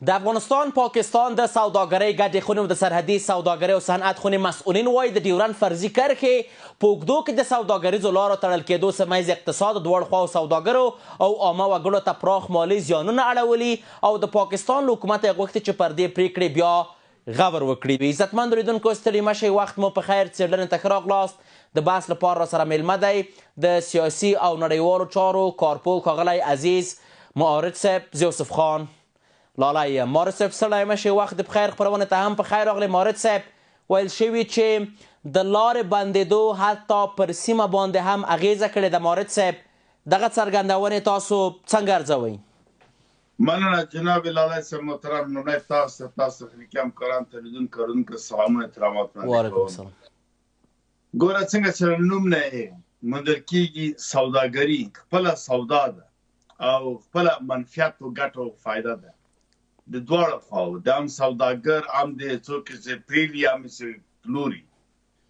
د افغانستان پاکستان د سوداګرۍ ګډې خونې او د سرحدي سوداګرۍ او صنعت خونې مسؤلین وایي د ډیورند فرضي کرښې په اوږدو کې د سوداګریزو لارو تړل کېدو سیمه اقتصاد دواړو خواو سوداګرو او عامه وګړو ته پراخ مالي زیانونه اړولي او د پاکستان له حکومت یې غوښتي چې پر دې پرېکړې بیا غور وکړي. عزتمند اورېدونکو ستړي مه شئ، وخت مو په خیر. څېړنې ته ښه راغلاست. د بحث لپاره راسره میلمه دی د سیاسي او نړیوالو چارو کارپوه ښاغلی عزیز معارض صاحب، یوسف خان لالی. معارض صاحب ستړی مه شئ، وخت په خیر. خپرونې ته هم په خیر راغلی. معارض صاحب، ویل شوي چې د لارې بندېدو حتی پر سیمه باندې هم اغیزه کړې ده. معارض صاحب، دغه څرګندونې تاسو څنګه ارزوئ؟ مننه جناب لالی صاحب محترم. لومړی تاسو تخنیکي همکاران ته لیدونکو اورېدونکو سلامونه احترامات وړاندې کوم. وعلیکم السلام. ګوره څنګه چې له نوم نه یې موندل کېږي، سوداګري خپله سودا ده او خپله منفعت او ګټه او فایده ده د دواړو خواو. د هم سوداګر هم د څوک چې پرېلي هم چې پلوري.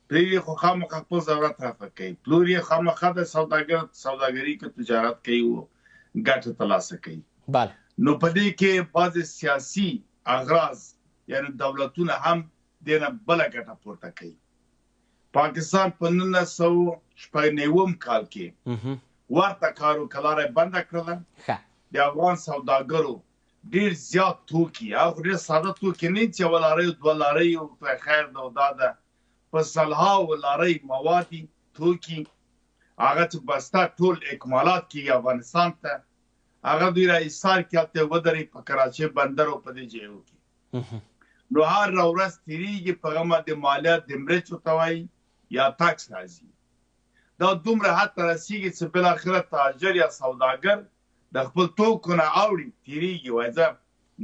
پرېلي خو خامخا خپل ضرورت رفع کوي، پلوري یې خامخا د سوداګري کې تجارت کوي او ګټه ترلاسه کوي. بله. نو په دې کې بعضې سیاسي اغراض یعنې دولتونه هم دې نه بله ګټه پورته کوي. پاکستان په 1999 کال کې ورته کار وکړ، لاره یې بنده کړله. د افغان سوداګرو ډېر زیات توکي، هغه ډېر ساده توکي نه چې یوه لارۍ دوه لارۍ او په خیر ده او دا ده، په سلهاوو لارۍ موادي توکي هغه چې بسته ټول اکمالات کېږي افغانستان ته، هغه دوی را ایسار کړي، هلته ودرېږي په کراچۍ بندر او په دې ځایو کې. نو هر ورځ تېرېږي، په هغه باندې مالیات د مرچ ورته وایي یا ټاکس راځي. دا دومره حد ته رسېږي چې بالاخره تاجر یا سوداګر د خپل توکو نه اوړي، تېرېږي، وایي زه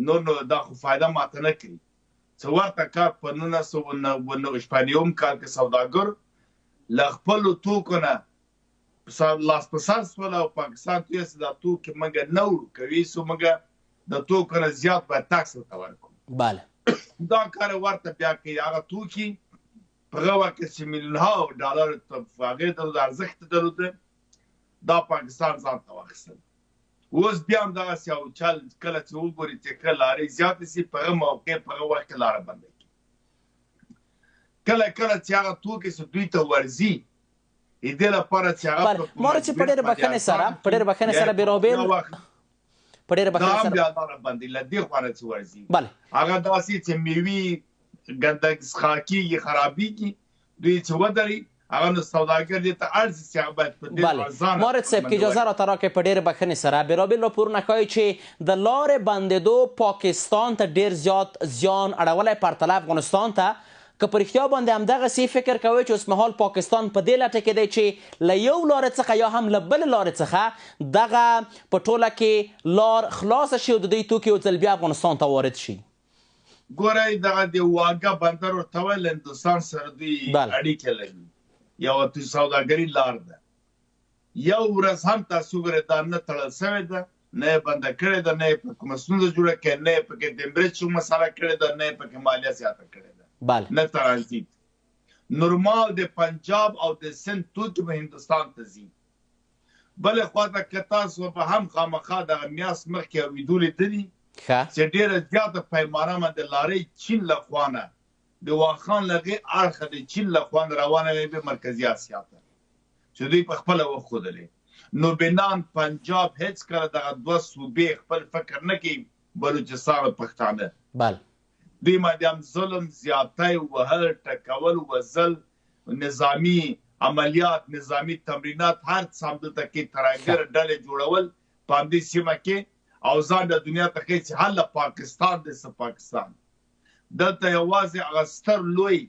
نور نو دا خو فایده ماته نه کوي. څه ورته کار په 1999 کال کې سوداګر له خپلو توکو نه لاس په سر شول او پاکستان ته یې دا توکي موږ نه وړو، کوي څو موږ د توکو نه زیات باید ټاکس ورته ورکړو. بله. دا کار ورته بیا کوي. هغه توکي په هغه وخت کې چې میلیونها ډالر هغې ته د ارزښت درلوده، دا پاکستان ځان ته واخیستل. اوس بیا هم دغسې یو چل کله چې وګوري چې کله لارې زیاتې شي، په هغه موقع په هغه وخت کې لاره بنده کړي. کله کله چې هغه توکي چې دوی ته ورځي دې لپاره چې هغه معارض صاحب، په ډېرې بښنې سره بېرابېر په ډېره بښنې سره دا هم بیا لاره بندي له دې خوا نه چې ورځي. بله. هغه داسې چې میوې ګنده څښاک کېږي، خرابېږي، دوی چې ودري هغه نو سوداګر دې ته اړ شي چې هغه باید په ډېر ارزانه. معارض صاحب، که اجازه راته راکړئ، په ډېرې بښنې سره بېرابېر راپورونه ښایي چې د لارې بندېدو پاکستان ته ډېر زیات زیان اړولی، پرتله افغانستان ته. که په رښتیا باندې همدغسې فکر کوئ چې اوسمهال پاکستان په دې لټه کې دی چې له یو لارې څخه یا هم له بلې لارې څخه دغه په ټوله کې لار خلاصه شي او د دوی توکي یو ځل بیا افغانستان ته وارد شي؟ ګورئ، دغه د واګه بندر ورته وایي، له هندوستان سره دوی اړیکې لري، یوه سوداګري لار ده. یو ورځ هم تاسو وګورئ دا نه تړل شوې ده، نه یې بنده کړې ده، نه یې په کومه ستونزه جوړه کړې، نه یې پکې د مرچو مسله کړې ده، نه یې پکې مالیه زیاته کړې ده، نه ترانزیت. نورمال د پنجاب او د سند توکي به هندوستان ته ځي. بلې خواته که تاسو به هم خامخا دغه میاشت مخکې اورېدو لیدلي چې ډېره زیاته پیمانه باندې لارۍ چین له خوا نه د واخان لغې اړخه د چین له خوا نه روانه وې به مرکزي اسیا ته، چې دوی په خپله وښودلې. نو بنان پنجاب هېڅ کله دغه دوه صوبې خپل فکر نه کوي، بلوچستان او پښتانه. بله. دوی باندې هم ظلم، زیاتی، وهل، ټکول، وژل، نظامي عملیات، نظامي تمرینات، هر څه همدلته کې ترهګر ډلې جوړول په همدې سیمه کې، او ځان د دنیا ته ښیي چې هله پاکستان دی څه پاکستان. دلته یوازې هغه ستر لوی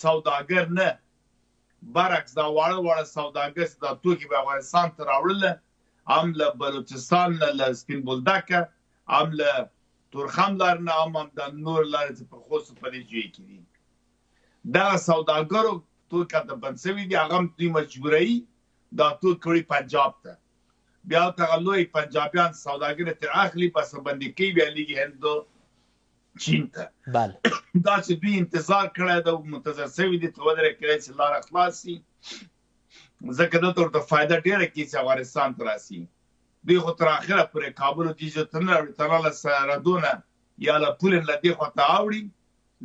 سوداګر نه، برعکس دا واړه واړه سوداګر چې دا توکي به افغانستان ته راوړله، هم له بلوچستان نه، له سپین بولدکه، هم له تورخم لارې نه، هم د نور لارې چې په خوست په دې ځای کې دي. دغه سوداګرو توکي هلته بند شوي دي، هغه هم دوی مجبوروي دا توکي وړي پنجاب ته. بیا هلته هغه لوی پنجابیان سوداګر ترې اخلي، بسبندي کوي، بیا لیږي هند و چین ته. دا چې دوی انتظار کړی ده، منتظر شوي دي چې ودرې کړی چې لاره خلاص شي، ځکه دلته ورته فایده ډېره کېږي چې افغانستان ته راسي. دوی خو تر اخره پورې کابل او دې ته نه راوړي، تر هغه سرحدونه یا له پولن له دې خواته اوړي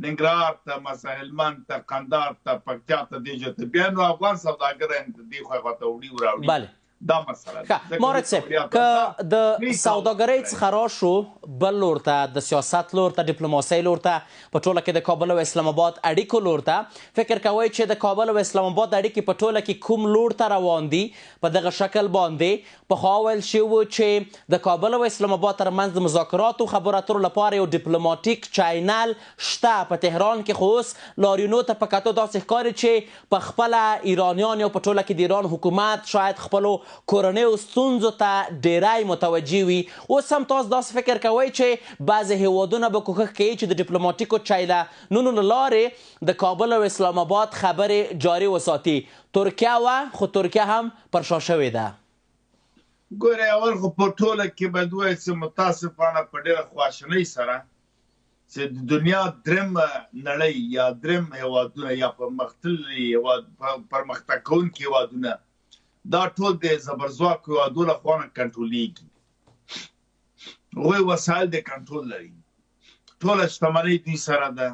ننګرهار ته مثلا هلمند ته قندهار ته پکتیا ته دې جته بیا نو افغان سوداګر دې خواته وړي وراوړي بله دا مسله مارد صاحب که د سوداګرۍ څخه راشو بل لور ته د سیاست لور ته ډیپلوماسۍ لور ته په ټوله کې د کابل او اسلام آباد اړیکو لور ته فکر کوئ چې د کابل او اسلام آباد اړیکې په ټوله کې کوم لور ته روان دي په دغه شکل باندې پخوا ویل شوي وو چې د کابل او اسلام آباد ترمنځ د مذاکراتو خبرو اترو لپاره یو ډیپلوماټیک چینل شته په تهران کې خو اوس لاریونو ته په کتو داسې ښکاري چې په خپله ایرانیان یا په ټوله کې د ایران حکومت شاید خپلو کورنیو ستونزو ته ډیری متوجه وي اوس هم تاسو داسې فکر کوئ چې بعضې هیوادونه به کوښښ کوي چې د ډیپلوماټیکو چینلونو له لارې د کابل او اسلام آباد خبرې جاري وساتي ترکیه وه خو ترکیه هم پر شا شوې ده ګورئ اول خو په ټوله کې باید ووایو چې متاسفانه په ډېره خواشینۍ سره چې د دنیا درېم نړۍ یا درېم هیوادونه یا پرمختللي هیواد پرمختګ کوونکي هیوادونه دا ټول د زبرځواکو هیوادو له خوا نه کنټرولېږي هغوی وسایل د کنټرول لري ټوله شتمنۍ دوی سره ده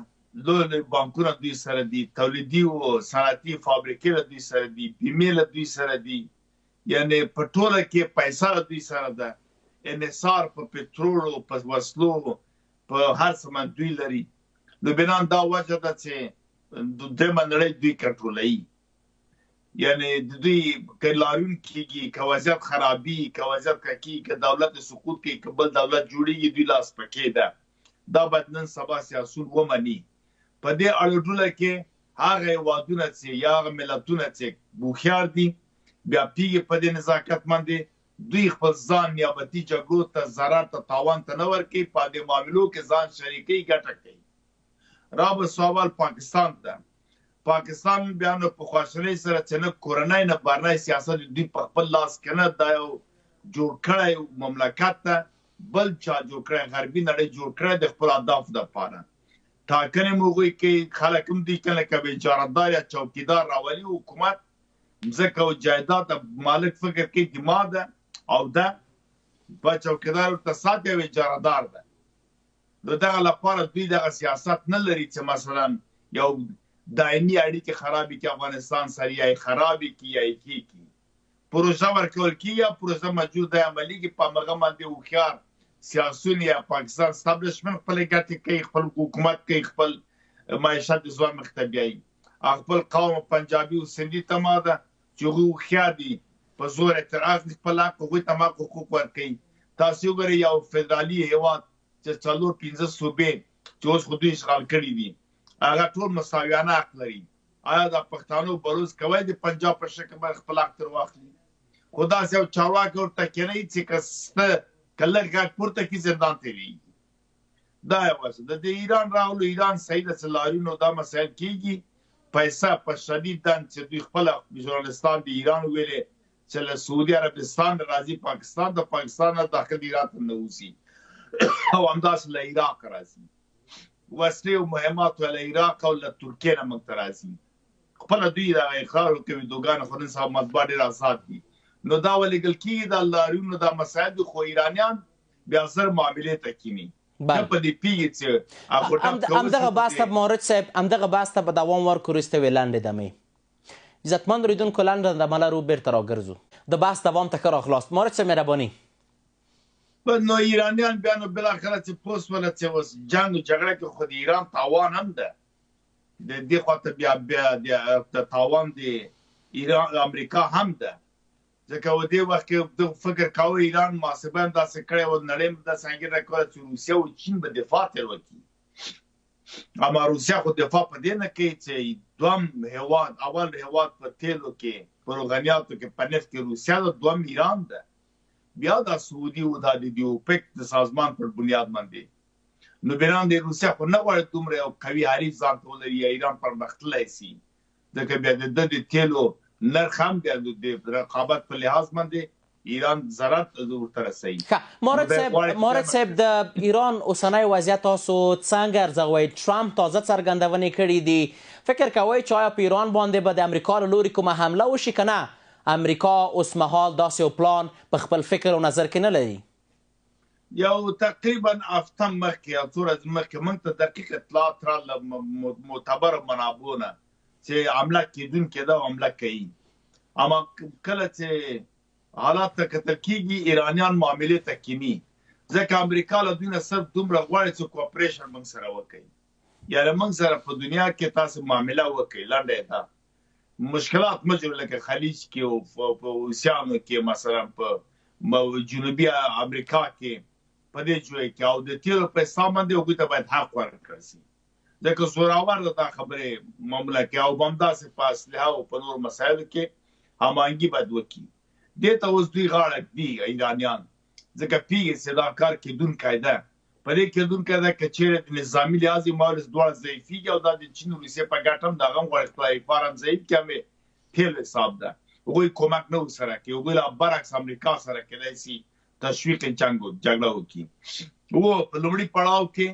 لوی لوی بانکونه دوی سره دي تولیدي او صنعتي فابریکې له دوی سره دي بیمې له دوی سره دي یعنې په ټوله کې پیسه له دوی سره ده انحصار په پټرولو په وسلو په هر څه باندې دوی لري نو بنان دا وجه ده چې درېیمه نړۍ دوی کنټرولوي یعنی د دوی که لاریون کېږي که وضعیت خرابي که وضعیت ښه کېږي که دولت سقوط کوي که بل دولت جوړېږي دوی لاس پکې ده دا باید نن سبا سیاسون ومني په دې اړوډوله کې هغه هیوادونه چې یا هغه ملتونه چې هوښیار دي بیا پیږي په دې نزاکت باندې دوی خپل ځان نیابتي جګړو ته ضرر ته تاوان ته نه ورکوي په دې معاملو کې ځان شریکوي ګټه کوي را به سوال پاکستان ته پاکستان بیا نو په خواشینۍ سره چې نه کورنی نه بهرنی سیاست دوی په خپل لاس کې نه دا یو جوړ کړی مملکت ته بل چا جوړ کړی غربي نړۍ جوړ کړی د خپل اهدافو دپاره ټاکنې هم هغوی کوي خلک هم دوی کله که اجارهدار یا چوکیدار راولي حکومت مځکه او جایداد ته مالک فکر کوي دما ده او ده په چوکیدار ورته ساتي او اجارهدار ده نو دغه لپاره دوی دغه سیاست نه لري چې مثلا یو دائمي اړیکې خرابې کړي افغانستان سره یا یې خرابې کړي یا یې کېږي پروژه ورکول کېږي یا پروژه موجود دی عملي کړي په همغه باندې هوښیار سیاسون یا پاکستان اسټابلیشمنټ خپلې ګټې کوي خپل حکومت کوي خپل معیشت د ځوان مخ ته بیایي خپل قوم پنجابي او سندي ته ما ده چې هغوی هوښیار دي په زور یې تر اخلي خپل حق هغوی ته ما حقوق ورکوي تاسې وګورئ یو فدرالي هیواد چې 4-5 صوبې چې اوس خو دوی اشغال کړي دي هغه ټول مساویانه حق لري آیا د پښتانو بلوز کوی د پنجاب په شکل باندې خپل حق تر واخلي خو داسې یو چارواکی ورته کېنوي چې که سته که لږ غږ پورته کړي زندان تېرېږي دا یوازې د ایران راغلو ایران صحیح ده چې لاریونو دا مسایل کېږي پیسه په شدید دن چې دوی خپله ژورنالستان د ایران ویلې چې له سعودي عربستان راځي پاکستان د پاکستان نه داخل ایران ته ننوځي او همداسې له عراق راځي وسلې او مهمات له عراق او له ترکیې نه موږ ته راځي خپله دوی دغه اقرار ورکوي دوګانې خو نن سبا مطبوعات ډېر آزاد دي نو دا ولېږل کېږي دا لاریونو دا مسایل دي خو ایرانیان بیا زر معاملې ته کیني نه په دې پیږي چې همدغه بحث ته مورد صاحب همدغه بحث ته به دوام ورکړو وروسته وې لنډې دمې عزتمند اورېدونکو لنډه دمه لرو بېرته راګرځو د بحث دوام ته ښه راخلاست مورد صاحب مهرباني نو ایرانیان بیا نو بالاخره چې پوس وله چې اوس جنګ او جګړه کې خو د ایران تاوان هم ده د دې خواته بیا د تاوان د ایران امریکا هم ده ځکه و دې وخت کې د فکر کاوه ایران محاسبه هم داسې کړې وه نړۍ هم داسې انګېرنه کوله چې روسیه او چین به دفاع ترې وکړي اما روسیه خو دفاع په دې نه کوي چې دوم هیواد اول هیواد په تیلو کې په روغنیاتو کې په نفت کې روسیه ده دوم ایران ده بیا دا سعودي او دا د اوپک د سازمان پر بنیاد باندې نو بنان د روسیه خو نه غواړي دومره یو قوي حریف ځان ته ولري یا ایران پرمختللی سي ځکه بیا د تیلو نرخ هم بیا د رقابت په لحاظ باندې ایران ضرر ورته رسوي مورد صاحب د ایران اوسنی وضعیت تاسو څنګه ارزوئ ټرمپ تازه څرګندونې کړي دي فکر کوئ چې آیا په ایران باندې به د امریکا له لوري کومه حمله وشي که نه امریکا اوس مهال داسې یو پلان په خپل فکر او نظر کې نه لري یو تقریبا هفته مخکې یا څو ورځې مخکې موږ ته دقیق اطلاعات راغله معتبرو منابعو نه چې حمله کېدونکې ده او حمله کوي. اما کله چې حالات ته کتل کېږي ایرانیان معاملې ته کیني، ځکه امریکا له دوی نه صرف دومره غواړي چې کوپریشن موږ سره وکړي، یعنې موږ سره په دنیا کې تاسو معامله وکړئ. لنډه ده مشکلات مه جوړ لکه خلیج کې او په اوسیانو کې مثلا په جنوبي امریکا کې په دې جوړ کې او د تیلو پیسې باندې هغوی ته باید حق ورکړل شي، ځکه زورور ده دا خبرې معامله کې او همداسې په اسلحه او په نور مسایلو کې هماهنګي باید وکړي. دې ته اوس دوی غاړه ږدي ایرانیان، ځکه پیږي چې دا کار کېدونکی ده. په دې کېدونکی ده که چېرې د نظامي لحاظ مارس دواړه ضعیفېږي او دا د چین او روسیې په ګټه هم د هغه هم غواړي خپل افار هم ضعیف کړي، هم یې تیل حساب ده. هغوی کومک نه ورسره کوي، هغوی لا برعکس امریکا سره کیدای شي تشویق جګړه وکړي. په لومړي پړاو کې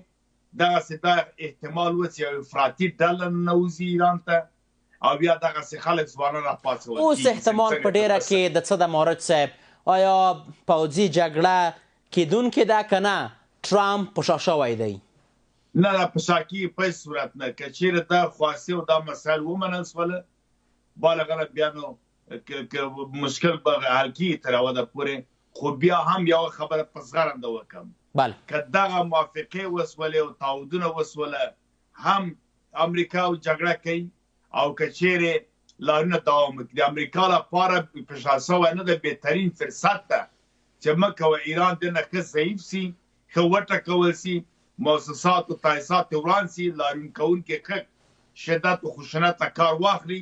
دغسې دا احتمال و چې یو افراطي ډله ننوځي ایران ته او بیا دغسې خلک ځوانان راپاڅول. اوس احتمال په ډیره کې د څه د مورد صاحب، آیا پوځي جګړه کېدونکې ده که نه ټرامپ په شا شوی دی؟ نه دا په شا کېږي په هېڅ صورت نه. که چېرې دا خواسي او دا مسایل ومنل شوله بالغله بیا نو مشکل به حل کېږي تر هغه پورې. خو بیا هم یوه خبره په زغرنده وکړم، که دغه موافقې وسولې او تعهدونه وسوله هم امریکا جګړه کوي او که چېرې لارونه دوام وکړي، د امریکا لپاره په شا شوی نه ده بهترین فرصت ده چې مه کوه ایران دې نه ښه ضعیف سي، ښه وټکول سي، مؤسسات او تاسیسات یې وران سي، لاریون کوونکي ښه شدت او خشونت نه کار واخلي،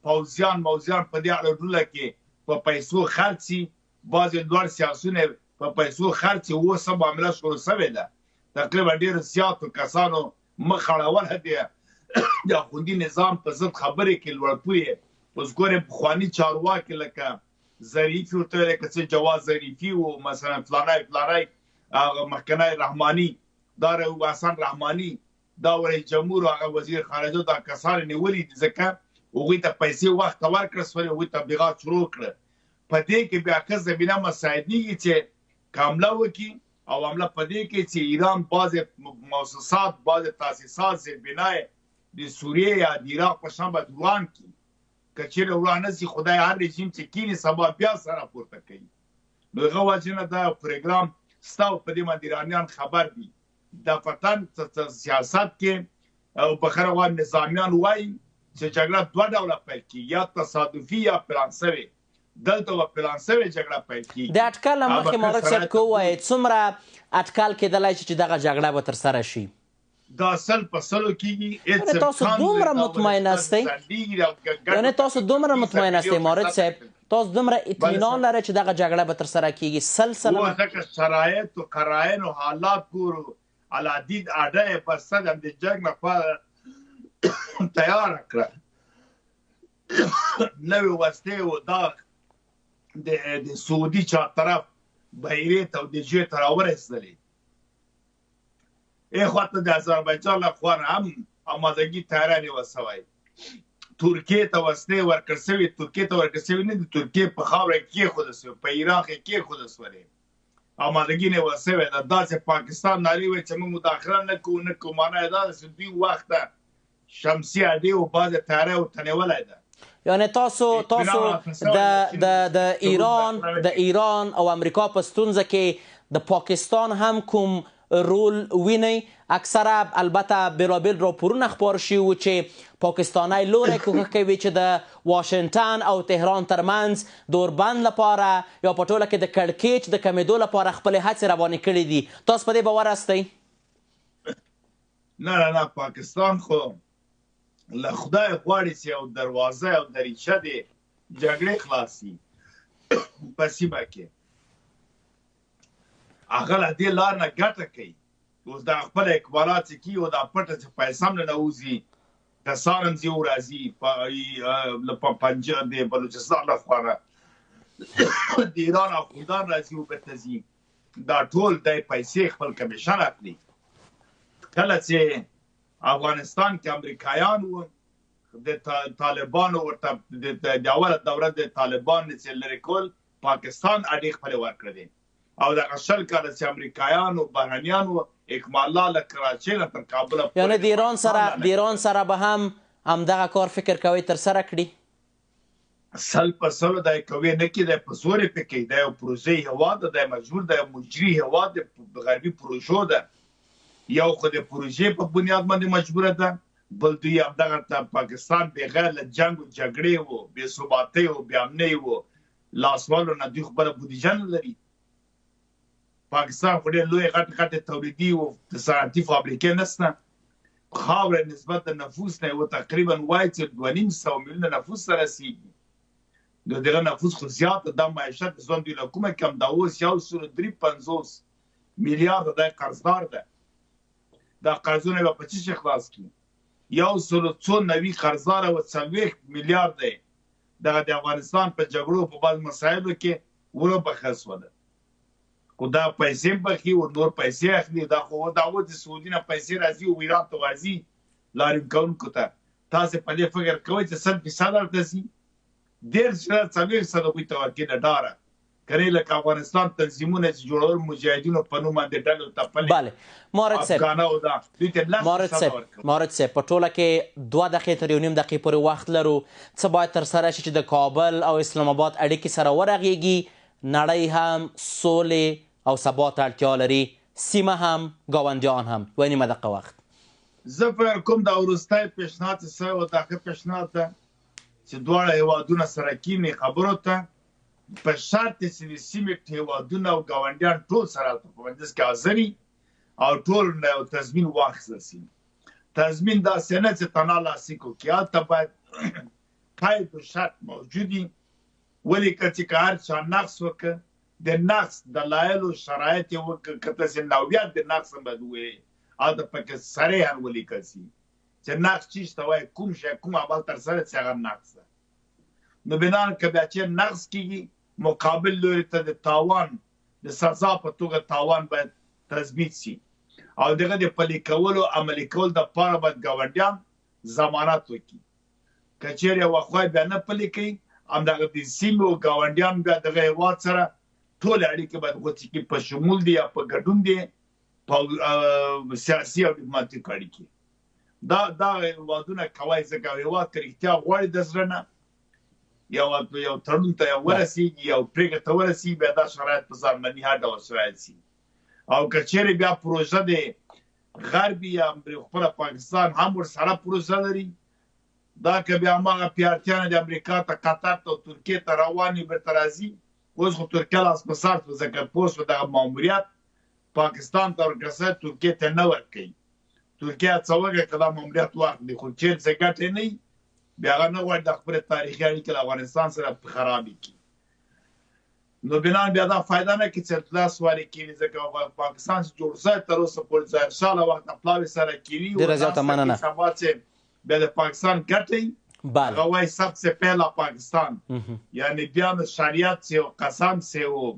پوځیان موځیان په دې اړه کې په پیسو خرڅ سي، بعضې لوړ سیاسونه په پیسو خرڅ سي. اوس هم معامله شروع شوې ده، تقریبا ډېرو زیاتو کسانو مخ اړولی دی د اخوندي نظام په ضد خبرې کې لوړپویې. اوس ګورې پخواني چارواکي لکه ظریفي ورته ویل که څه جواز ظریفي و مثلا فلانی هغه مخکنی رحماني دا حسن رحماني دا رئیس جمهور او هغه وزیر خارجه دا کسان نیولي دي ځکه هغوی ته پیسې وخت ته ورکړه شولې، هغوی تبلیغات شروع کړه. په دې کې بیا ښه زمینه مساعدېږي چې که حمله وکړي او حمله په دې کې چې ایران بعضې مؤسسات بعضې تاسیسات زیربنای د سوریې یا د عراق په شان باید وران کړي. که چېرې ورانه شي خدای هر رژیم چې کیني سبا بیا سره پورته کوي. نو هغه وجې نه دا پروګرام ستا او په دې باندې ایرانیان خبر دي. د وطن سیاست کې او په خره وایي نظامیان وایي چې جګړه دوه ډوله پیل کېږي، یا تصادفي یا پلان شوې. دلته به پلان شوې جګړه پیل کېږي. د اټکل نه مخکې مورد صاحب که ووایې څومره اټکل کیدلی شي چې دغه جګړه به ترسره شي؟ دا 100% کېږي. تاسو دومره مطمئن هستئ؟ یعنې تاسو دومره مطمئن هستئ مورد صاحب، تاسو دومره اطمینان لرئ چې دغه جګړه به ترسره کېږي؟ سلسله ځکه شرایط او قراین او حالات ګورو، العدید اډه یې په صدم د جنګ لپاره تیاره کړه، نوې وسلې و دا د سعودي چا طرف بحیرې ته او د جې ته راورسېدلې. خواته د اذربایجان له خوا نه هم امادګي تیاری وسوی. ترکیې ته وسلې ورکړل شوې، ترکیې ته ورکړل شوې نه دي، ترکیې په خاوره کې کېښودل شوې، په عراق یې کېښودل شولې، امادګي نه وسوې ده. داسې پاکستان نارې وایي چې موږ مداخله نه کوو معنی یې دا ده چې دوی وخته شمسي اډې او بعضې تیاری ورته نیولی ده. یعنی تاسو د ایران او امریکا په ستونزه کې د پاکستان هم کوم رول وینئ؟ اکثره البته بېلابېل راپورونه خپاره شوي وو چې پاکستانی لوری کوښښ کوي چې د واشنګټن او تهران ترمنځ د اوربند لپاره یا په ټوله کې د کړکېچ د کمېدو لپاره خپلې هڅې روانې کړي دي. تاسو په دې باور هستئ؟ نه پاکستان خو له خدای غواړي چې یو دروازه او دریچه د جګړې خلاصي په سیمه کې، هغه له دې لار نه ګټه کوي. اوس دا خپل اکبارات چې کوي او دا پټه چې پیسې هم نه نوځي، کسان هم ځي او راځي له پنجاب د بلوچستان له خوا نه د ایران اخوندان راځي او بېرته ځي، دا ټول دی پیسې خپل کمیشن اخلي. کله چې افغانستان کې امریکایان وو، د طالبانو ورته د اوله دوره د طالبان چې لرې کول، پاکستان اډې خپلې ورکړې دي. او دغه 20 کاله چې امریکایانو بهرنیانو اکمالله له کراچۍ نه تر کابله یعنې د ایران سره به هم همدغه کار فکر کوئ ترسره کړي 100% دا کوي نه کې د په زور په کې د یو پروژې هواد د مجبور د مجري هواد د غربي پروژو ده یو خو د پروژې په بنیاد باندې مجبوره ده بل دوی همدغه پاکستان بغیر له جنگ او جګړې وو بې ثباتۍ او بې امنۍ وو لاسوالو نه دوی خپله بودیجه نه لري پاکستان خو ډېر لوی غټ تولیدي او صنعتي فابریکې نشته خاوره نسبت د نفوس نه و تقریبا وایي چې 2.5 میلیونه نفوس سره رسېږي نو دغه نفوس خو زیات د معیشت ژوند دوی له کومه کم دا اوس 153 میلیارده د قرضدار ده دا قرضونه به په څه خلاص کړي 190 قرضدار او 40 میلیارد دی دغه د افغانستان په جګړو په بعض مسایلو کې ورو بخښوله خو دا پیسې بخي او نور پیسې اخلي دا خو دا د سعودي نه پیسې راځي او ایران ته راځي لاریم کوونکو ته تاسو په دې فکر کوئ چې 100% ورته شي ډېر څلور دوی ته ورکړي نه ډاره کرے لکه افغانستان تنظیمونه چې جوړول مجاهدینو په نوم باندې ډلې تپلې بله مارد صاحب په ټوله کې 2 دقیقې تر 1.5 دقیقې پورې وخت لرو څه باید ترسره شي چې د کابل او اسلام آباد اړیکې سره ورغېږي نړۍ هم سولې او ثبات اړتیا لري سیمه هم ګاونډیان هم 2.5 دقیقه وخت زه فکر کوم دا وروستی پیشنهاد څه و دا ښه پیشنهاد ده چې دواړه هیوادونه سره کینې خبرو ته په شرط چې د سیمې هیوادونه او ګاونډیان ټول سره په مجلس کې حاضر او ټول یو تضمین واخیستل شي تضمین داسې نه چې تنها لاسلیک وکړي هلته باید قید و شرط موجود وي ولیکه چې که هر چا نقص وکړه د نقص دلایل او شرایط یې وکړه که تاسې نوعیت د نقص هم باید ووایي هلته پکې صریحا ولیکل شي چې نقص چی شته وایي کوم شی کوم عمل ترسره چې هغه نقص ده نو بنان که بیا چې نقص کیږي مقابل لوري ته د تاوان د سزا په توګه تاوان باید تثبیت شي او دغه د پلي کولو عملي کول دپاره باید ګاونډیان ضمانت وکړي که چیرې یوه خوا بیا نه پلي کوي همدغه د سیمې او ګاونډیان بیا دغه هېواد سره ټولې اړیکې باید غوڅې کړي په شمول دي یا په ګډون دي په سیاسي او ډیپلوماتیک اړیکې دا هېوادونه کوای ځکه هېواد که رښتیا غواړي د زړه نه یو تړون ته ورسېږي یو پرېکړې ته ورسېږي بیا دا شرایط په ځانمني هر ډول شرایط شي او که چیرې بیا پروژه د غربي یا خپله پاکستان هم ورسره پروژه لري دا که بیا هماغه پیارتیانه د امریکا ته قطر ته او ترکیې ته روان وي بیرته راځي اوس خو ترکیه لاس په سر شوه ځکه پوه شوه دغه ماموریت پاکستان ته ورکړی ترکیې ته نه ورکوي ترکیه څه وکړي که دا ماموریت واخلي خو چیرې څه ګټې نه وي بیا هغه نه غواړي د خپلې تاریخي اړیکې له افغانستان سره خرابې کړي نو بنان بیا دا فایده نه کړي چې لاس وارې کړي ځکه پاکستان چې جوړ شوی تر اوسه پورې ظاهرشاه له وخته پلاوې سره کړي ډېره زیاته مننه سبا چې بیا د پاکستان ګټئ هغه وایي سبسه پهلا پاکستان یعنی بیا نو شریعت سے و قسم سے و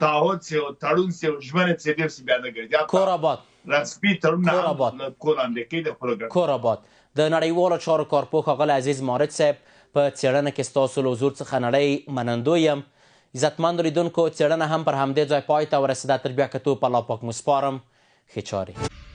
تعهد سے و تړون سے و ژمنې سے ډېر څه بیا نه ګرځي کور آباد رسمي تړونونه هم کول امریکې د خپلو ګټو کور آباد د نړیوالو چارو کارپوه ښاغلی عزیز مارد صاحب په څېړنه کې ستاسو له حضور څخه نړۍ منندوی یم عزتمندو لیدونکو څېړنه هم پر همدې ځای پای ته ورسېده تر بیا کتو په الله پاک مو سپارم ښې چارې